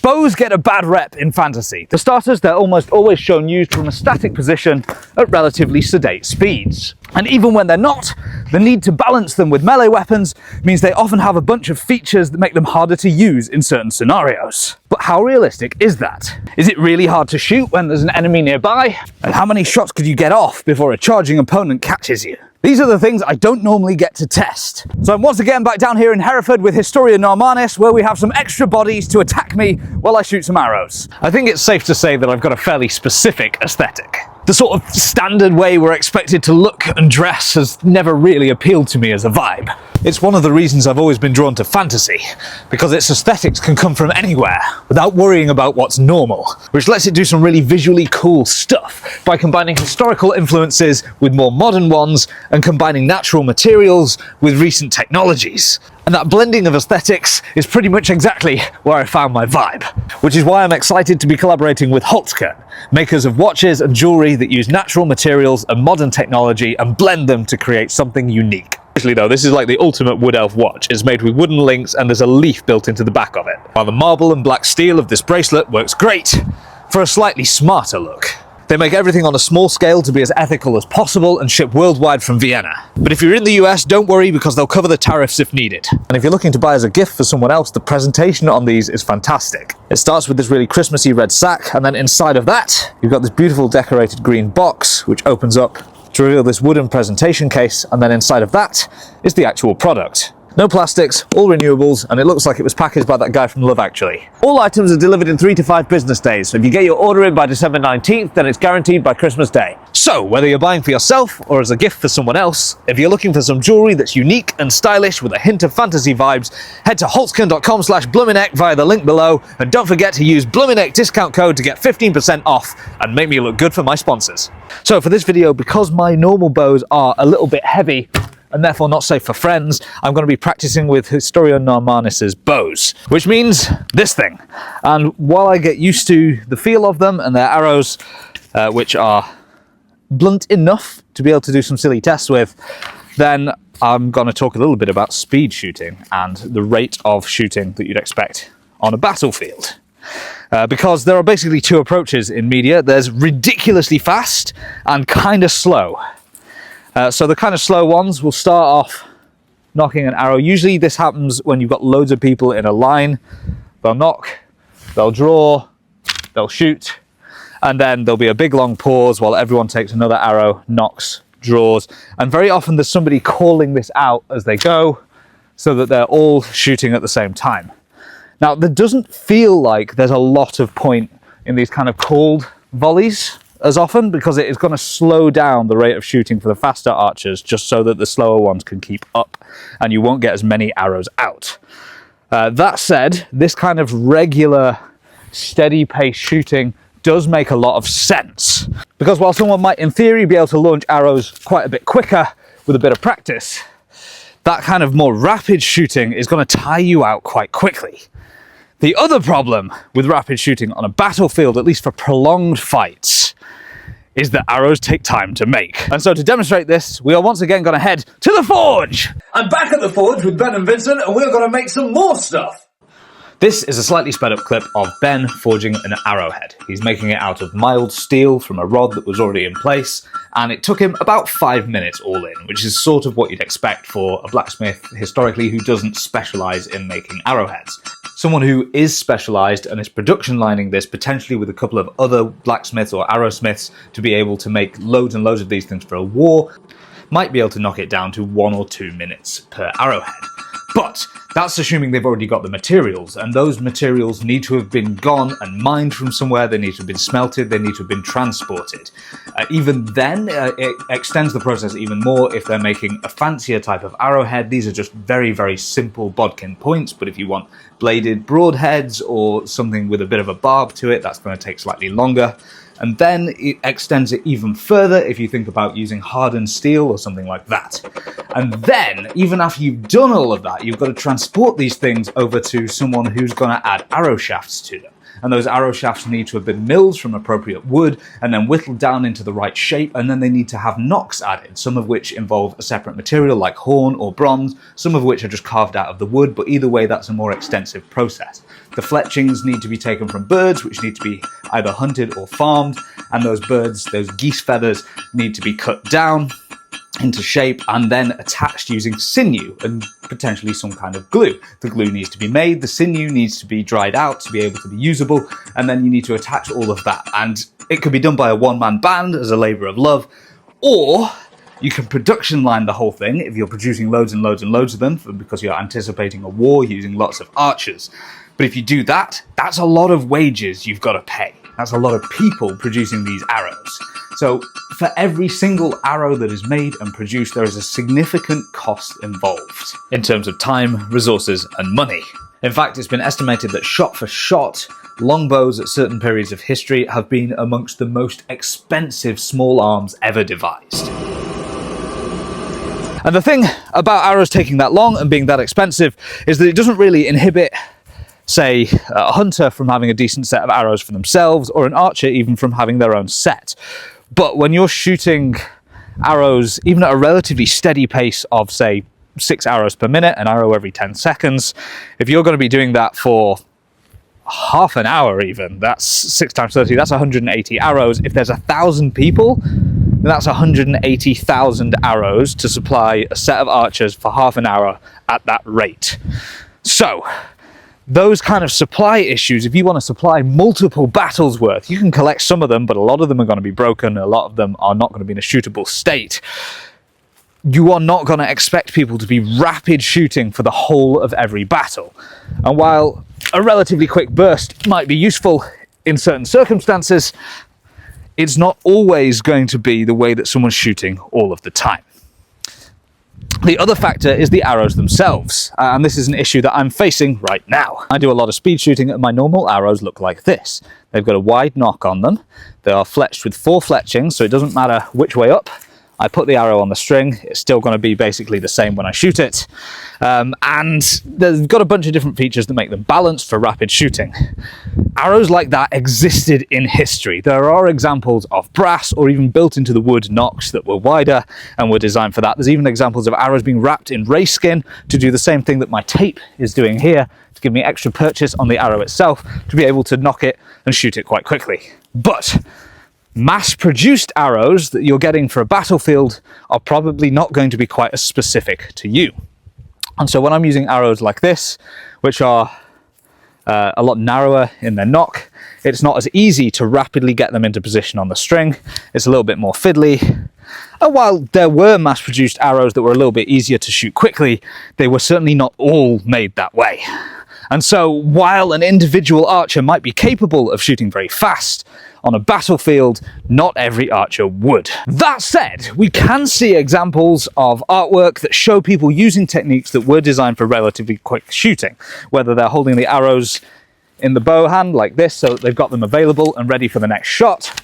Bows get a bad rep in fantasy. For starters, they're almost always shown used from a static position at relatively sedate speeds. And even when they're not, the need to balance them with melee weapons means they often have a bunch of features that make them harder to use in certain scenarios. But how realistic is that? Is it really hard to shoot when there's an enemy nearby? And how many shots could you get off before a charging opponent catches you? These are the things I don't normally get to test. So I'm once again back down here in Hereford with Historia Normannis, where we have some extra bodies to attack me while I shoot some arrows. I think it's safe to say that I've got a fairly specific aesthetic. The sort of standard way we're expected to look and dress has never really appealed to me as a vibe. It's one of the reasons I've always been drawn to fantasy, because its aesthetics can come from anywhere without worrying about what's normal, which lets it do some really visually cool stuff by combining historical influences with more modern ones and combining natural materials with recent technologies. And that blending of aesthetics is pretty much exactly where I found my vibe, which is why I'm excited to be collaborating with Holzkern, makers of watches and jewellery that use natural materials and modern technology and blend them to create something unique. Actually though, this is like the ultimate wood elf watch. It's made with wooden links and there's a leaf built into the back of it, while the marble and black steel of this bracelet works great for a slightly smarter look. They make everything on a small scale to be as ethical as possible and ship worldwide from Vienna. But if you're in the US, don't worry, because they'll cover the tariffs if needed. And if you're looking to buy as a gift for someone else, the presentation on these is fantastic. It starts with this really Christmassy red sack, and then inside of that, you've got this beautiful decorated green box, which opens up to reveal this wooden presentation case, and then inside of that is the actual product. No plastics, all renewables, and it looks like it was packaged by that guy from Love Actually. All items are delivered in 3 to 5 business days, so if you get your order in by December 19th, then it's guaranteed by Christmas Day. So, whether you're buying for yourself or as a gift for someone else, if you're looking for some jewellery that's unique and stylish with a hint of fantasy vibes, head to holzkern.com/bloomineck via the link below, and don't forget to use Bloomineck discount code to get 15% off and make me look good for my sponsors. So for this video, because my normal bows are a little bit heavy, and therefore not safe for friends, I'm going to be practicing with Historia Normannis's bows, which means this thing. And while I get used to the feel of them and their arrows, which are blunt enough to be able to do some silly tests with, then I'm going to talk a little bit about speed shooting and the rate of shooting that you'd expect on a battlefield. Because there are basically 2 approaches in media. There's ridiculously fast and kind of slow. So the kind of slow ones will start off knocking an arrow. Usually this happens when you've got loads of people in a line. They'll knock, they'll draw, they'll shoot, and then there'll be a big long pause while everyone takes another arrow, knocks, draws, and very often there's somebody calling this out as they go so that they're all shooting at the same time. Now, there doesn't feel like there's a lot of point in these kind of called volleys as often, because it is going to slow down the rate of shooting for the faster archers just so that the slower ones can keep up and you won't get as many arrows out. That said, this kind of regular steady pace shooting does make a lot of sense, because while someone might in theory be able to launch arrows quite a bit quicker with a bit of practice, that kind of more rapid shooting is going to tire you out quite quickly. The other problem with rapid shooting on a battlefield, at least for prolonged fights, is that arrows take time to make. And so to demonstrate this, we are once again going to head to the forge! I'm back at the forge with Ben and Vincent, and we're going to make some more stuff! This is a slightly sped up clip of Ben forging an arrowhead. He's making it out of mild steel from a rod that was already in place, and it took him about 5 minutes all in, which is sort of what you'd expect for a blacksmith historically who doesn't specialise in making arrowheads. Someone who is specialised and is production lining this potentially with a couple of other blacksmiths or arrowsmiths to be able to make loads and loads of these things for a war might be able to knock it down to 1 or 2 minutes per arrowhead. But that's assuming they've already got the materials, and those materials need to have been gone and mined from somewhere, they need to have been smelted, they need to have been transported. Even then, it extends the process even more if they're making a fancier type of arrowhead. These are just very, very simple bodkin points, but if you want bladed broadheads or something with a bit of a barb to it, that's going to take slightly longer. And then it extends it even further if you think about using hardened steel or something like that. And then, even after you've done all of that, you've got to transport these things over to someone who's going to add arrow shafts to them. And those arrow shafts need to have been milled from appropriate wood and then whittled down into the right shape, and then they need to have nocks added, some of which involve a separate material like horn or bronze, some of which are just carved out of the wood, but either way that's a more extensive process. The fletchings need to be taken from birds, which need to be either hunted or farmed, and those birds, those geese feathers, need to be cut down into shape and then attached using sinew and potentially some kind of glue. The glue needs to be made, the sinew needs to be dried out to be able to be usable, and then you need to attach all of that. And it could be done by a one-man band as a labour of love, or you can production line the whole thing if you're producing loads and loads and loads of them because you're anticipating a war using lots of archers. But if you do that, that's a lot of wages you've got to pay. That's a lot of people producing these arrows. So for every single arrow that is made and produced, there is a significant cost involved in terms of time, resources, and money. In fact, it's been estimated that shot for shot, longbows at certain periods of history have been amongst the most expensive small arms ever devised. And the thing about arrows taking that long and being that expensive is that it doesn't really inhibit, say, a hunter from having a decent set of arrows for themselves, or an archer even from having their own set. But when you're shooting arrows, even at a relatively steady pace of, say, 6 arrows per minute, an arrow every 10 seconds, if you're going to be doing that for half an hour even, that's 6 times 30, that's 180 arrows. If there's 1,000 people, then that's 180,000 arrows to supply a set of archers for half an hour at that rate. So those kind of supply issues, if you want to supply multiple battles worth, you can collect some of them, but a lot of them are going to be broken, a lot of them are not going to be in a shootable state. You are not going to expect people to be rapid shooting for the whole of every battle. And while a relatively quick burst might be useful in certain circumstances, it's not always going to be the way that someone's shooting all of the time. The other factor is the arrows themselves, and this is an issue that I'm facing right now. I do a lot of speed shooting and my normal arrows look like this. They've got a wide nock on them. They are fletched with 4 fletchings, so it doesn't matter which way up I put the arrow on the string, it's still going to be basically the same when I shoot it. And they've got a bunch of different features that make them balanced for rapid shooting. Arrows like that existed in history. There are examples of brass or even built into the wood nocks that were wider and were designed for that. There's even examples of arrows being wrapped in ray skin to do the same thing that my tape is doing here, to give me extra purchase on the arrow itself, to be able to nock it and shoot it quite quickly. But mass-produced arrows that you're getting for a battlefield are probably not going to be quite as specific to you. And so when I'm using arrows like this, which are a lot narrower in their nock, it's not as easy to rapidly get them into position on the string. It's a little bit more fiddly. And while there were mass-produced arrows that were a little bit easier to shoot quickly, they were certainly not all made that way. And so while an individual archer might be capable of shooting very fast, on a battlefield, not every archer would. That said, we can see examples of artwork that show people using techniques that were designed for relatively quick shooting, whether they're holding the arrows in the bow hand like this so that they've got them available and ready for the next shot,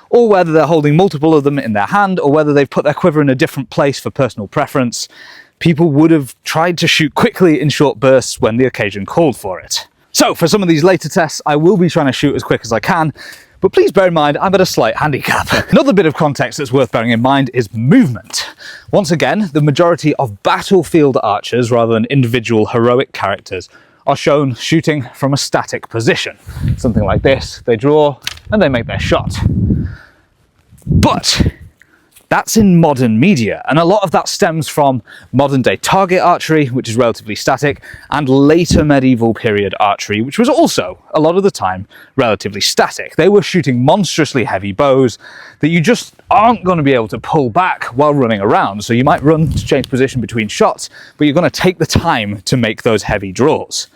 or whether they're holding multiple of them in their hand, or whether they've put their quiver in a different place for personal preference. People would have tried to shoot quickly in short bursts when the occasion called for it. So for some of these later tests, I will be trying to shoot as quick as I can, but please bear in mind I'm at a slight handicap. Another bit of context that's worth bearing in mind is movement. Once again, the majority of battlefield archers, rather than individual heroic characters, are shown shooting from a static position. Something like this, they draw and they make their shot. But that's in modern media, and a lot of that stems from modern day target archery, which is relatively static, and later medieval period archery, which was also, a lot of the time, relatively static. They were shooting monstrously heavy bows that you just aren't going to be able to pull back while running around. So you might run to change position between shots, but you're going to take the time to make those heavy draws.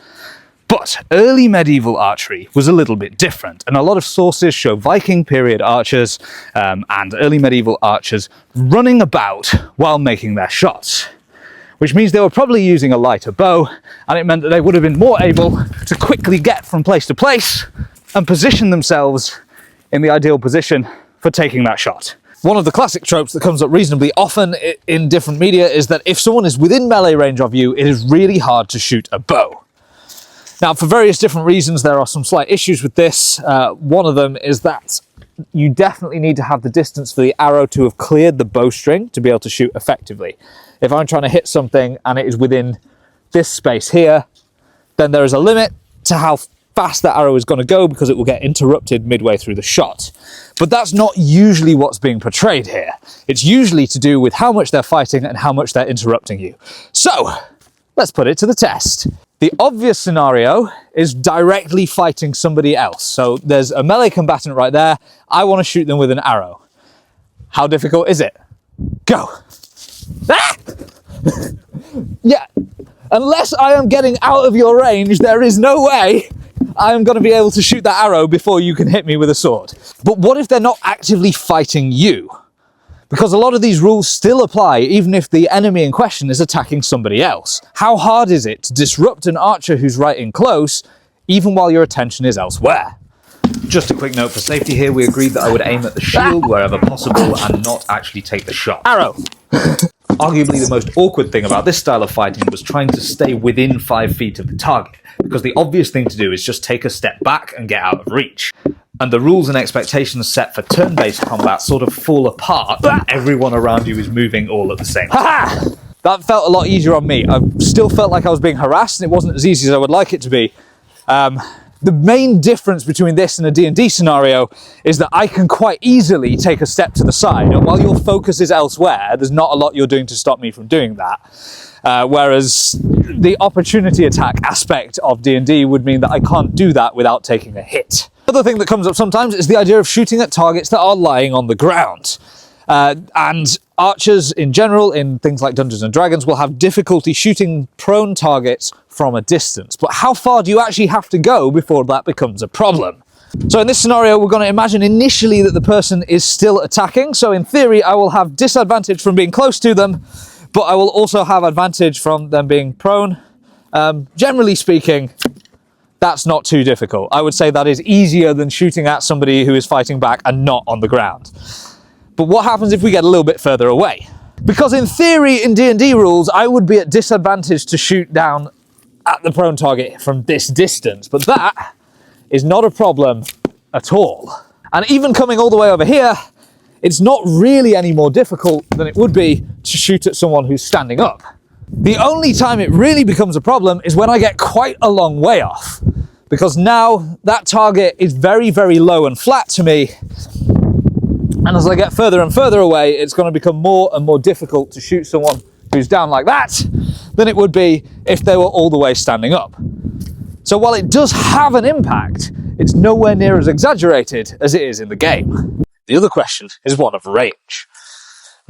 But early medieval archery was a little bit different, and a lot of sources show Viking period archers and early medieval archers running about while making their shots, which means they were probably using a lighter bow, and it meant that they would have been more able to quickly get from place to place and position themselves in the ideal position for taking that shot. One of the classic tropes that comes up reasonably often in different media is that if someone is within melee range of you, it is really hard to shoot a bow. Now, for various different reasons, there are some slight issues with this. One of them is that you definitely need to have the distance for the arrow to have cleared the bowstring to be able to shoot effectively. If I'm trying to hit something and it is within this space here, then there is a limit to how fast that arrow is going to go because it will get interrupted midway through the shot. But that's not usually what's being portrayed here. It's usually to do with how much they're fighting and how much they're interrupting you. So, let's put it to the test. The obvious scenario is directly fighting somebody else. So there's a melee combatant right there. I want to shoot them with an arrow. How difficult is it? Go. Ah! Yeah. Unless I am getting out of your range, there is no way I am going to be able to shoot that arrow before you can hit me with a sword. But what if they're not actively fighting you? Because a lot of these rules still apply even if the enemy in question is attacking somebody else. How hard is it to disrupt an archer who's right in close, even while your attention is elsewhere? Just a quick note for safety here, we agreed that I would aim at the shield wherever possible and not actually take the shot. Arrow! Arguably the most awkward thing about this style of fighting was trying to stay within 5 feet of the target, because the obvious thing to do is just take a step back and get out of reach. And the rules and expectations set for turn-based combat sort of fall apart when everyone around you is moving all at the same time. That felt a lot easier on me. I still felt like I was being harassed and it wasn't as easy as I would like it to be. The main difference between this and a D&D scenario is that I can quite easily take a step to the side, and while your focus is elsewhere, there's not a lot you're doing to stop me from doing that. Whereas the opportunity attack aspect of D&D would mean that I can't do that without taking a hit. Another thing that comes up sometimes is the idea of shooting at targets that are lying on the ground. And archers in general, in things like Dungeons and Dragons, will have difficulty shooting prone targets from a distance. But how far do you actually have to go before that becomes a problem? So in this scenario, we're going to imagine initially that the person is still attacking. So in theory, I will have disadvantage from being close to them, but I will also have advantage from them being prone. Generally speaking, that's not too difficult. I would say that is easier than shooting at somebody who is fighting back and not on the ground. But what happens if we get a little bit further away? Because in theory, in D&D rules, I would be at disadvantage to shoot down at the prone target from this distance, but that is not a problem at all. And even coming all the way over here, it's not really any more difficult than it would be to shoot at someone who's standing up. The only time it really becomes a problem is when I get quite a long way off, because now that target is very, very low and flat to me. And as I get further and further away, it's going to become more and more difficult to shoot someone who's down like that than it would be if they were all the way standing up. So while it does have an impact, it's nowhere near as exaggerated as it is in the game. The other question is one of range.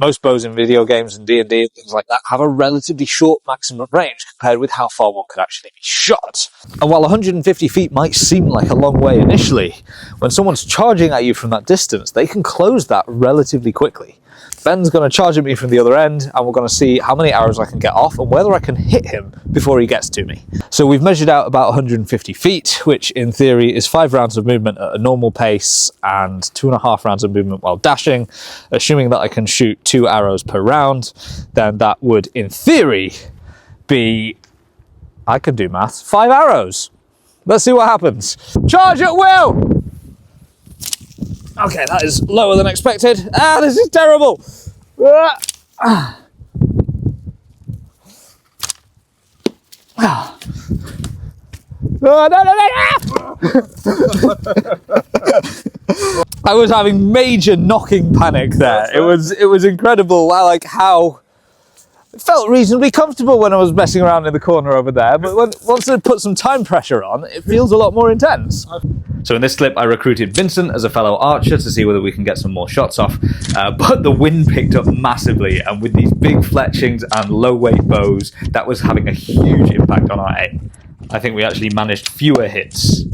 Most bows in video games and D&D and things like that have a relatively short maximum range compared with how far one could actually be shot. And while 150 feet might seem like a long way initially, when someone's charging at you from that distance, they can close that relatively quickly. Ben's going to charge at me from the other end, and we're going to see how many arrows I can get off and whether I can hit him before he gets to me. So we've measured out about 150 feet, which in theory is 5 rounds of movement at a normal pace and 2.5 rounds of movement while dashing. Assuming that I can shoot 2 arrows per round, then that would in theory be, I can do maths, 5 arrows. Let's see what happens. Charge at will! Okay, that is lower than expected. This is terrible. I was having major knocking panic there. It was incredible. How it felt reasonably comfortable when I was messing around in the corner over there, but once I put some time pressure on, it feels a lot more intense. So in this clip, I recruited Vincent as a fellow archer to see whether we can get some more shots off, but the wind picked up massively, and with these big fletchings and low-weight bows, that was having a huge impact on our aim. I think we actually managed fewer hits.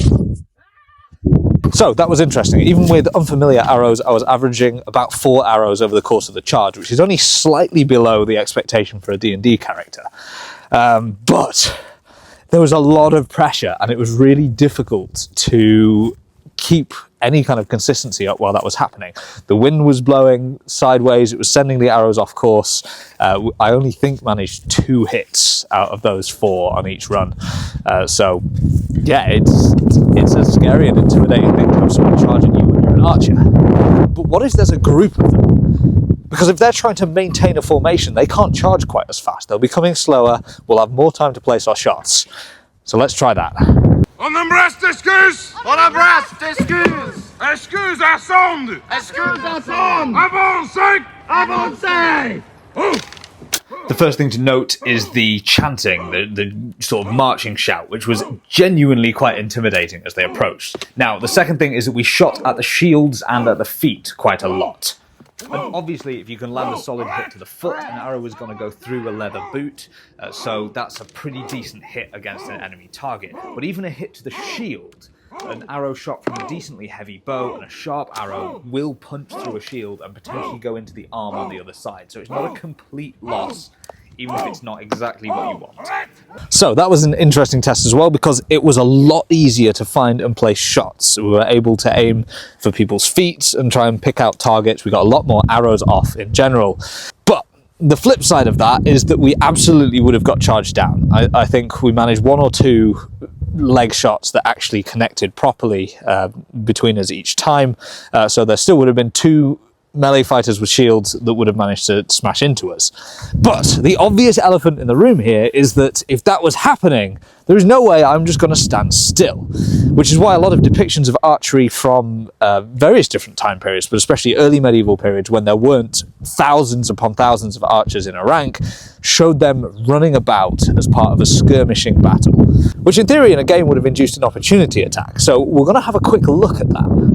So that was interesting. Even with unfamiliar arrows, I was averaging about 4 arrows over the course of the charge, which is only slightly below the expectation for a D&D character. But there was a lot of pressure, and it was really difficult to keep any kind of consistency up while that was happening. The wind was blowing sideways, it was sending the arrows off course. I only think managed 2 hits out of those 4 on each run. So yeah, it's a scary and intimidating thing to have someone charging you when you're an archer. But what if there's a group of them? Because if they're trying to maintain a formation, they can't charge quite as fast. They'll be coming slower, we'll have more time to place our shots. So let's try that. On embrasse d'excuses! On embrasse d'excuses! Excuse à sonde! Excuse à sonde! Avancez! Avancez! The first thing to note is the chanting, the sort of marching shout, which was genuinely quite intimidating as they approached. Now, the second thing is that we shot at the shields and at the feet quite a lot. And obviously, if you can land a solid hit to the foot, an arrow is going to go through a leather boot, so that's a pretty decent hit against an enemy target. But even a hit to the shield, an arrow shot from a decently heavy bow and a sharp arrow will punch through a shield and potentially go into the arm on the other side. So it's not a complete loss, even if it's not exactly what you want. So that was an interesting test as well, because it was a lot easier to find and place shots. We were able to aim for people's feet and try and pick out targets. We got a lot more arrows off in general. But the flip side of that is that we absolutely would have got charged down. I think we managed 1 or 2 leg shots that actually connected properly between us each time. So there still would have been 2 melee fighters with shields that would have managed to smash into us. But the obvious elephant in the room here is that if that was happening, there is no way I'm just going to stand still. Which is why a lot of depictions of archery from various different time periods, but especially early medieval periods when there weren't thousands upon thousands of archers in a rank, showed them running about as part of a skirmishing battle. Which in theory in a game would have induced an opportunity attack. So we're going to have a quick look at that.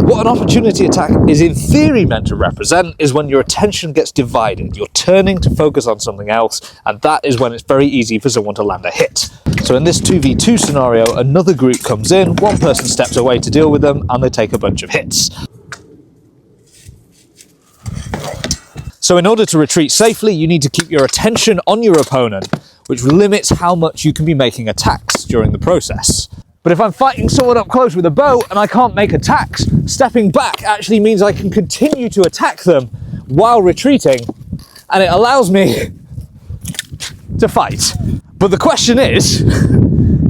What an opportunity attack is in theory meant to represent is when your attention gets divided. You're turning to focus on something else, and that is when it's very easy for someone to land a hit. So in this 2v2 scenario, another group comes in, one person steps away to deal with them, and they take a bunch of hits. So in order to retreat safely, you need to keep your attention on your opponent, which limits how much you can be making attacks during the process. But if I'm fighting someone up close with a bow and I can't make attacks, stepping back actually means I can continue to attack them while retreating, and it allows me to fight. But the question is,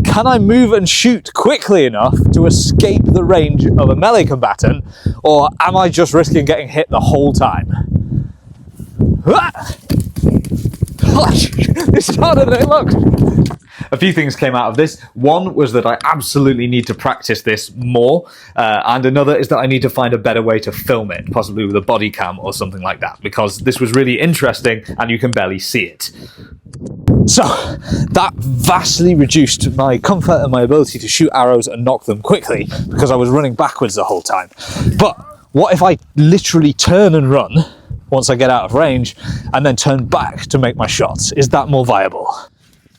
can I move and shoot quickly enough to escape the range of a melee combatant, or am I just risking getting hit the whole time? This is harder than it looks. A few things came out of this. One was that I absolutely need to practice this more, and another is that I need to find a better way to film it, possibly with a body cam or something like that, because this was really interesting and you can barely see it. So, that vastly reduced my comfort and my ability to shoot arrows and knock them quickly, because I was running backwards the whole time. But what if I literally turn and run once I get out of range, and then turn back to make my shots? Is that more viable?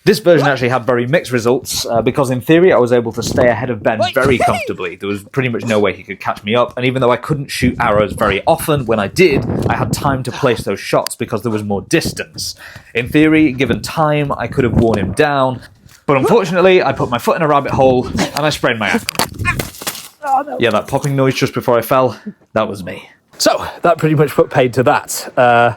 This version actually had very mixed results, because in theory I was able to stay ahead of Ben very comfortably. There was pretty much no way he could catch me up, and even though I couldn't shoot arrows very often, when I did, I had time to place those shots because there was more distance. In theory, given time, I could have worn him down, but unfortunately I put my foot in a rabbit hole and I sprained my ankle. Yeah, that popping noise just before I fell, that was me. So, that pretty much put paid to that.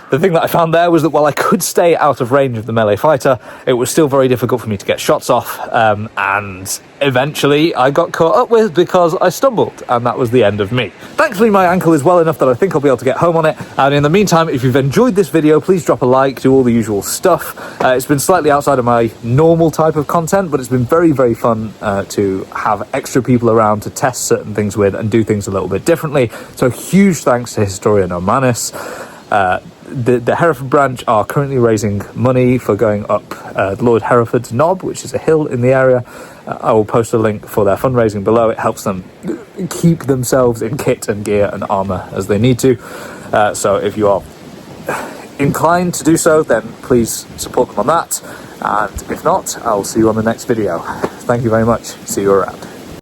The thing that I found there was that while I could stay out of range of the melee fighter, it was still very difficult for me to get shots off, and eventually I got caught up with because I stumbled, and that was the end of me. Thankfully my ankle is well enough that I think I'll be able to get home on it, and in the meantime, if you've enjoyed this video, please drop a like, do all the usual stuff. It's been slightly outside of my normal type of content, but it's been very, very fun to have extra people around to test certain things with and do things a little bit differently. So huge thanks to Historia Normannis. The Hereford branch are currently raising money for going up Lord Hereford's Knob, which is a hill in the area. I will post a link for their fundraising below. It helps them keep themselves in kit and gear and armour as they need to. So if you are inclined to do so, then please support them on that. And if not, I'll see you on the next video. Thank you very much. See you around.